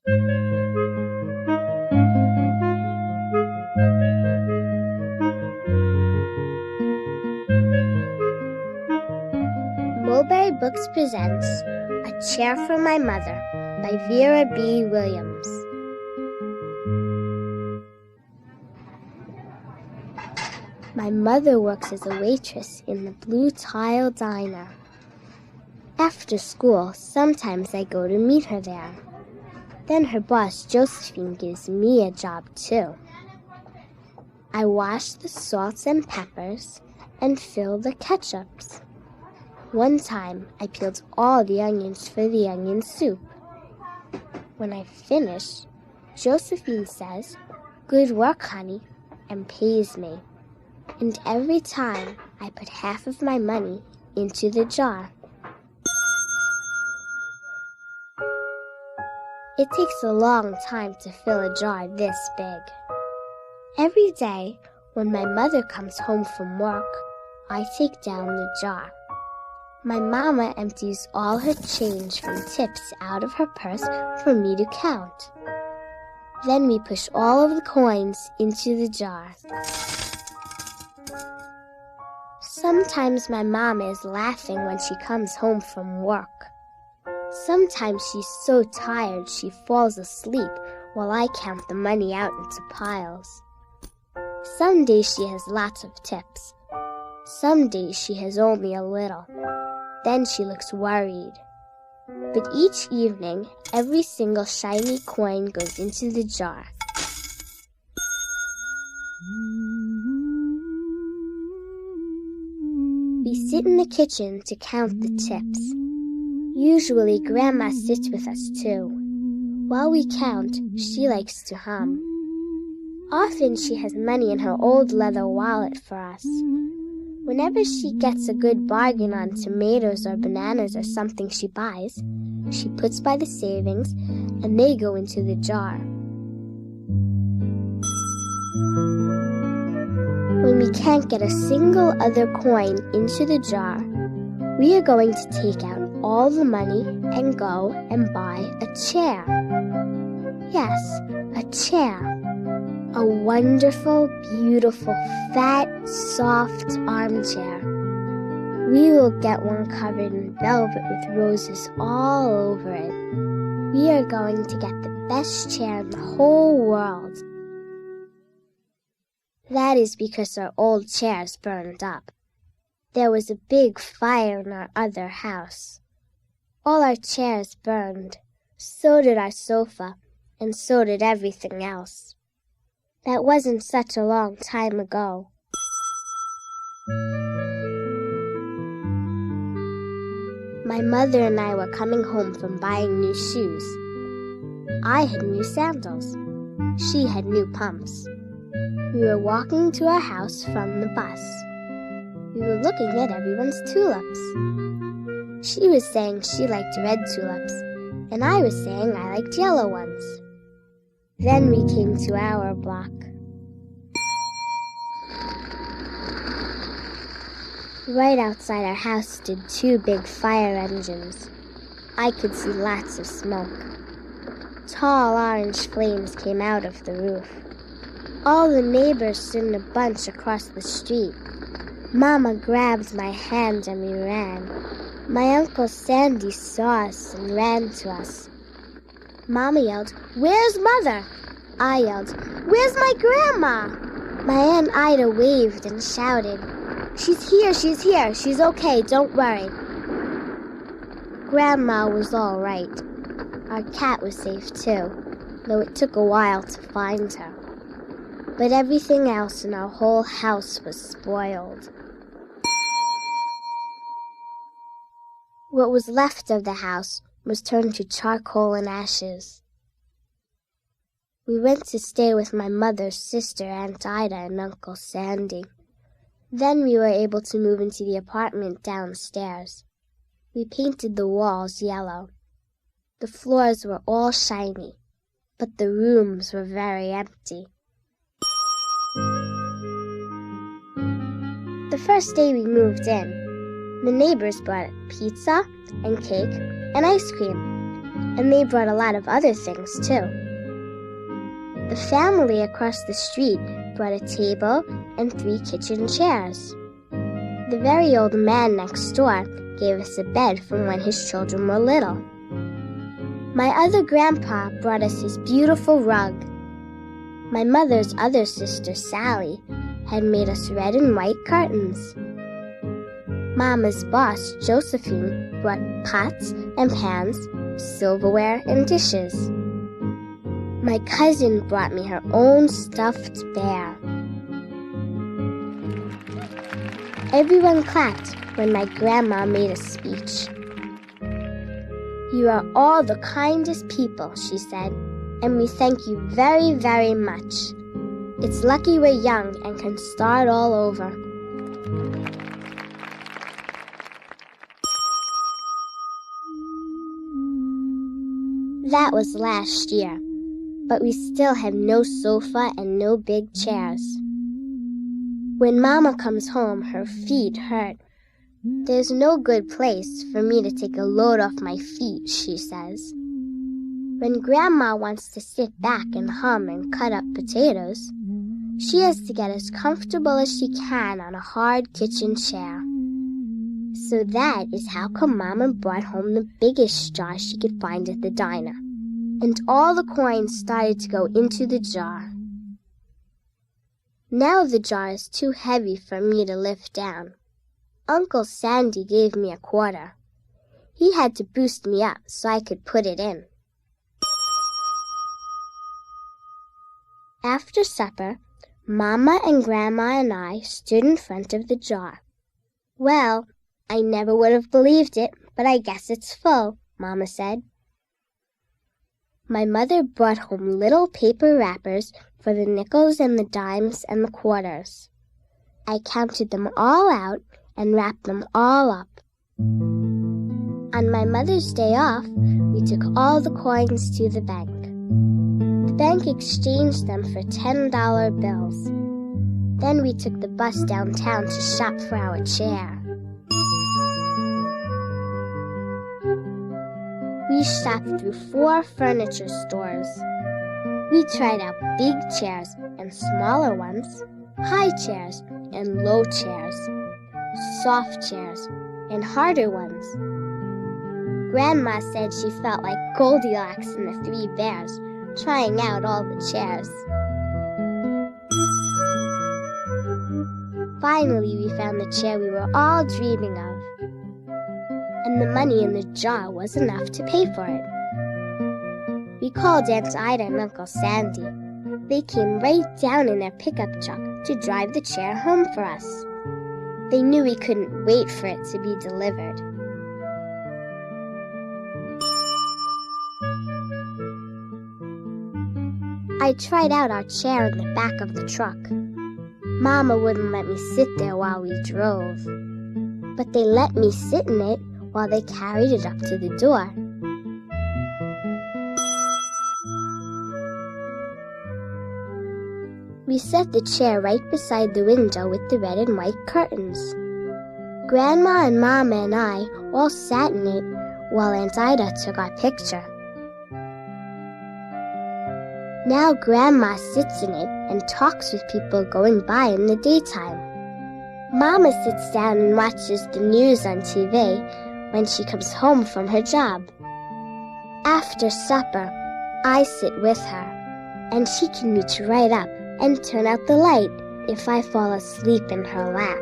Mulberry Books presents A Chair for My Mother by Vera B. Williams. My mother works as a waitress in the Blue Tile Diner. After school, sometimes I go to meet her there. Then her boss, Josephine, gives me a job too. I wash the salts and peppers and fill the ketchups. One time, I peeled all the onions for the onion soup. When I finish, Josephine says, "Good work, honey," and pays me. And every time, I put half of my money into the jar. It takes a long time to fill a jar this big. Every day, when my mother comes home from work, I take down the jar. My mama empties all her change from tips out of her purse for me to count. Then we push all of the coins into the jar. Sometimes my mama is laughing when she comes home from work. Sometimes she's so tired she falls asleep while I count the money out into piles. Some days she has lots of tips. Some days she has only a little. Then she looks worried. But each evening, every single shiny coin goes into the jar. We sit in the kitchen to count the tips. Usually, Grandma sits with us too. While we count, she likes to hum. Often she has money in her old leather wallet for us. Whenever she gets a good bargain on tomatoes or bananas or something she buys, she puts by the savings and they go into the jar. When we can't get a single other coin into the jar, we are going to take out all the money and go and buy a chair. Yes, a chair. A wonderful, beautiful, fat, soft armchair. We will get one covered in velvet with roses all over it. We are going to get the best chair in the whole world. That is because our old chairs burned up. There was a big fire in our other house. All our chairs burned. So did our sofa, and so did everything else. That wasn't such a long time ago. My mother and I were coming home from buying new shoes. I had new sandals. She had new pumps. We were walking to our house from the bus. We were looking at everyone's tulips. She was saying she liked red tulips, and I was saying I liked yellow ones. Then we came to our block. Right outside our house stood two big fire engines. I could see lots of smoke. Tall orange flames came out of the roof. All the neighbors stood in a bunch across the street. Mama grabbed my hand and we ran. My Uncle Sandy saw us and ran to us. Mama yelled, "Where's Mother?" I yelled, "Where's my Grandma?" My Aunt Ida waved and shouted, she's here, she's okay, don't worry." Grandma was all right. Our cat was safe too, though it took a while to find her. But everything else in our whole house was spoiled. What was left of the house was turned to charcoal and ashes. We went to stay with my mother's sister, Aunt Ida, and Uncle Sandy. Then we were able to move into the apartment downstairs. We painted the walls yellow. The floors were all shiny, but the rooms were very empty. The first day we moved in, the neighbors brought pizza and cake and ice cream. and they brought a lot of other things too. The family across the street brought a table and 3 kitchen chairs. The very old man next door gave us a bed from when his children were little. My other grandpa brought us his beautiful rug. My mother's other sister, Sally, had made us red and white curtains. Mama's boss, Josephine, brought pots and pans, silverware and dishes. My cousin brought me her own stuffed bear. Everyone clapped when my grandma made a speech. "You are all the kindest people," she said, "and we thank you very, very much. It's lucky we're young and can start all over." That was last year, but we still have no sofa and no big chairs. When Mama comes home, her feet hurt. "There's no good place for me to take a load off my feet," she says. When Grandma wants to sit back and hum and cut up potatoes, she has to get as comfortable as she can on a hard kitchen chair. So that is how come Mama brought home the biggest jar she could find at the diner, and all the coins started to go into the jar. Now the jar is too heavy for me to lift down. Uncle Sandy gave me a quarter. He had to boost me up so I could put it in. After supper, Mama and Grandma and I stood in front of the jar. "Well, I never would have believed it, but I guess it's full," Mama said. My mother brought home little paper wrappers for the nickels and the dimes and the quarters. I counted them all out and wrapped them all up. On my mother's day off, we took all the coins to the bank. The bank exchanged them for $10 bills. Then we took the bus downtown to shop for our chair. We shopped through 4 furniture stores. We tried out big chairs and smaller ones, high chairs and low chairs, soft chairs and harder ones. Grandma said she felt like Goldilocks and the 3 bears, trying out all the chairs. Finally, we found the chair we were all dreaming of, and the money in the jar was enough to pay for it. We called Aunt Ida and Uncle Sandy. They came right down in their pickup truck to drive the chair home for us. They knew we couldn't wait for it to be delivered. I tried out our chair in the back of the truck. Mama wouldn't let me sit there while we drove, but they let me sit in it while they carried it up to the door. We set the chair right beside the window with the red and white curtains. Grandma and Mama and I all sat in it while Aunt Ida took our picture. Now Grandma sits in it and talks with people going by in the daytime. Mama sits down and watches the news on TV when she comes home from her job. After supper, I sit with her, and she can reach right up and turn out the light if I fall asleep in her lap.